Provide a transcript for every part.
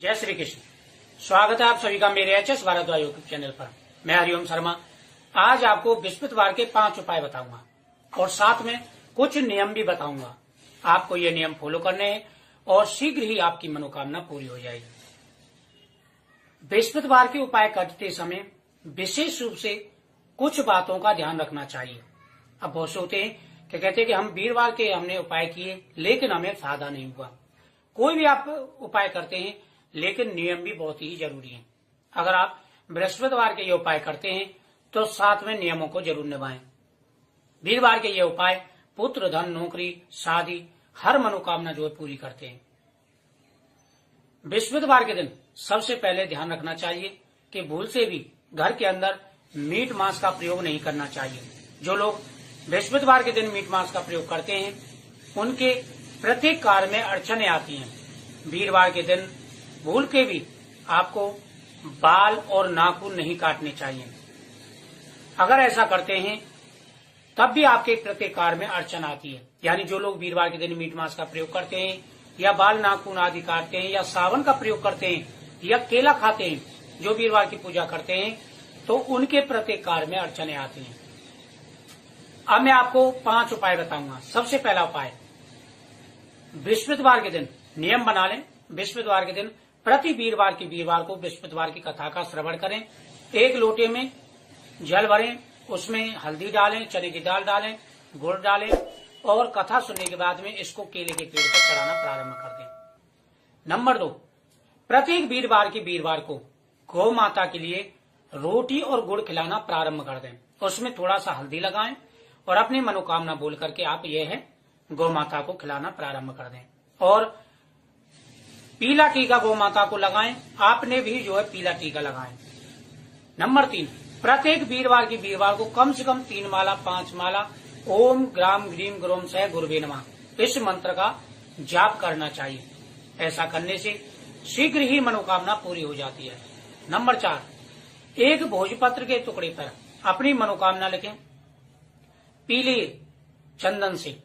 जय श्री कृष्ण। स्वागत है आप सभी का मेरे एचएस भारद्वाज यूट्यूब चैनल पर। मैं हरिओम शर्मा। आज आपको बृहस्पतिवार के 5 उपाय बताऊंगा और साथ में कुछ नियम भी बताऊंगा। आपको ये नियम फॉलो करने हैं और शीघ्र ही आपकी मनोकामना पूरी हो जाएगी। बृहस्पतिवार के उपाय करते समय विशेष रूप से कुछ बातों का ध्यान रखना चाहिए। अब बहुत से होते हैं कि कहते हैं कि हम वीरवार के हमने उपाय किए लेकिन हमें फायदा नहीं हुआ। कोई भी आप उपाय करते हैं लेकिन नियम भी बहुत ही जरूरी है। अगर आप बृहस्पतिवार के ये उपाय करते हैं तो साथ में नियमों को जरूर निभाएं। वीरवार के ये उपाय पुत्र, धन, नौकरी, शादी, हर मनोकामना जो है पूरी करते हैं। बृहस्पतिवार के दिन सबसे पहले ध्यान रखना चाहिए कि भूल से भी घर के अंदर मीट मांस का प्रयोग नहीं करना चाहिए। जो लोग बृहस्पतिवार के दिन मीट मांस का प्रयोग करते हैं उनके प्रत्येक कार्य में अड़चने आती हैं। वीरवार के दिन भूल के भी आपको बाल और नाखून नहीं काटने चाहिए। अगर ऐसा करते हैं तब भी आपके प्रत्येक कार्य में अड़चन आती है। यानी जो लोग वीरवार के दिन मीट मांस का प्रयोग करते हैं या बाल नाखून आदि काटते हैं या सावन का प्रयोग करते हैं या केला खाते हैं, जो वीरवार की पूजा करते हैं, तो उनके प्रत्येक कार्य में अड़चने आती हैं। अब मैं आपको 5 उपाय बताऊंगा। सबसे पहला उपाय, बृहस्पतिवार के दिन नियम बना लें। बृहस्पतिवार के दिन प्रति वीरवार को बृहस्पतिवार की कथा का श्रवण करें। 1 लोटे में जल भरें, उसमें हल्दी डालें, चने की दाल डालें, गुड़ डालें और कथा सुनने के बाद में इसको केले के पेड़ पर चढ़ाना प्रारंभ कर दें। नंबर 2, प्रत्येक वीरवार को गौ माता के लिए रोटी और गुड़ खिलाना प्रारंभ कर दें। उसमें थोड़ा सा हल्दी लगाएं और अपनी मनोकामना बोल करके आप यह है गौ माता को खिलाना प्रारंभ कर दें। और पीला टीका गौ माता को लगाएं। आपने भी जो है पीला टीका लगाएं। नंबर 3, प्रत्येक वीरवार को कम से कम 3 माला 5 माला ओम ग्राम ग्रीम ग्रोम सह गुरुवे नमः इस मंत्र का जाप करना चाहिए। ऐसा करने से शीघ्र ही मनोकामना पूरी हो जाती है। नंबर 4, एक भोजपत्र के टुकड़े पर अपनी मनोकामना लिखें। पीले चंदन से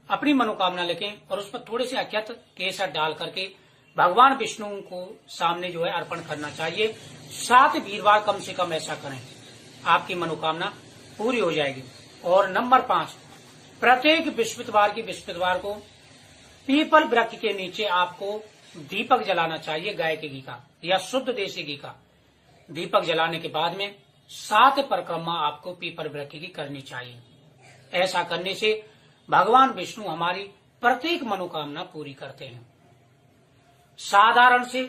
अपनी मनोकामना लिखें और उस पर थोड़े से अक्षत केसर डाल करके भगवान विष्णु को सामने जो है अर्पण करना चाहिए। 7 वीरवार कम से कम ऐसा करें, आपकी मनोकामना पूरी हो जाएगी। और नंबर 5, प्रत्येक बृहस्पतिवार को पीपल वृक्ष के नीचे आपको दीपक जलाना चाहिए, गाय के घी का या शुद्ध देसी घी का। दीपक जलाने के बाद में 7 परिक्रमा आपको पीपल वृक्ष की करनी चाहिए। ऐसा करने से भगवान विष्णु हमारी प्रत्येक मनोकामना पूरी करते हैं। साधारण से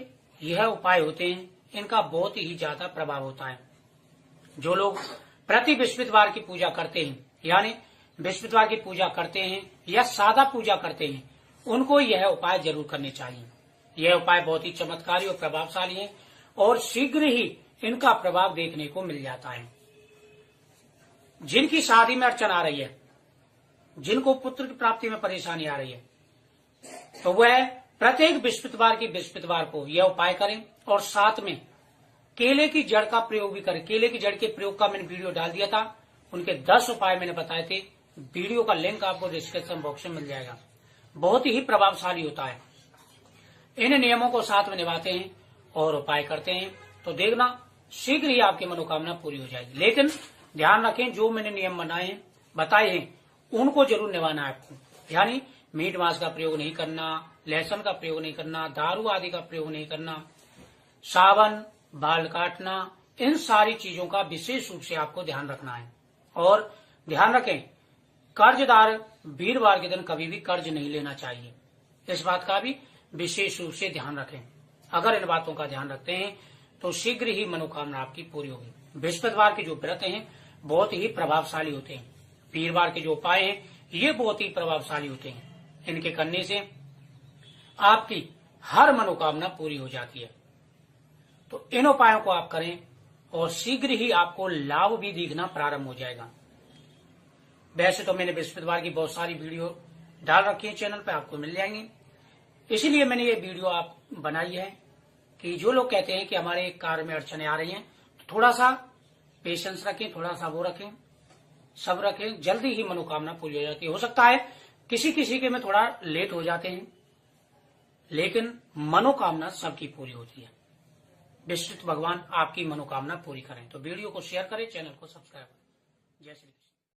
यह उपाय होते हैं, इनका बहुत ही ज्यादा प्रभाव होता है। जो लोग प्रति बृहस्पतिवार की पूजा करते हैं, यानी बृहस्पतिवार की पूजा करते हैं या सादा पूजा करते हैं, उनको यह उपाय जरूर करने चाहिए। यह उपाय बहुत ही चमत्कारी और प्रभावशाली है और शीघ्र ही इनका प्रभाव देखने को मिल जाता है। जिनकी शादी में अड़चन आ रही है, जिनको पुत्र की प्राप्ति में परेशानी आ रही है, तो वह प्रत्येक बृहस्पतिवार को यह उपाय करें और साथ में केले की जड़ का प्रयोग भी करें। केले की जड़ के प्रयोग का मैंने वीडियो डाल दिया था, उनके 10 उपाय मैंने बताए थे। वीडियो का लिंक आपको डिस्क्रिप्शन बॉक्स में मिल जाएगा। बहुत ही प्रभावशाली होता है। इन नियमों को साथ में निभाते हैं और उपाय करते हैं तो देखना शीघ्र ही आपकी मनोकामना पूरी हो जाएगी। लेकिन ध्यान रखें, जो मैंने नियम बताए हैं उनको जरूर निभाना है आपको। यानी मीट मांस का प्रयोग नहीं करना, लहसुन का प्रयोग नहीं करना, दारू आदि का प्रयोग नहीं करना, सावन, बाल काटना, इन सारी चीजों का विशेष रूप से आपको ध्यान रखना है। और ध्यान रखें, कर्जदार वीरवार के दिन कभी भी कर्ज नहीं लेना चाहिए। इस बात का भी विशेष रूप से ध्यान रखें। अगर इन बातों का ध्यान रखते हैं तो शीघ्र ही मनोकामना आपकी पूरी होगी। बृहस्पतिवार के जो व्रत हैं बहुत ही प्रभावशाली होते हैं। वीरवार के जो उपाय हैं ये बहुत ही प्रभावशाली होते हैं। इनके करने से आपकी हर मनोकामना पूरी हो जाती है। तो इन उपायों को आप करें और शीघ्र ही आपको लाभ भी दिखना प्रारंभ हो जाएगा। वैसे तो मैंने बृहस्पतिवार की बहुत सारी वीडियो डाल रखी है चैनल पे, आपको मिल जाएंगे। इसीलिए मैंने ये वीडियो आप बनाई है कि जो लोग कहते हैं कि हमारे कार्य में अड़चने आ रही हैं, तो थोड़ा सा पेशेंस रखें, थोड़ा सा वो रखें, सब रखें, जल्दी ही मनोकामना पूरी हो जाती है। हो सकता है किसी किसी के में थोड़ा लेट हो जाते हैं, लेकिन मनोकामना सबकी पूरी होती है। विष्णु भगवान आपकी मनोकामना पूरी करें। तो वीडियो को शेयर करें, चैनल को सब्सक्राइब करें। जय श्री कृष्ण।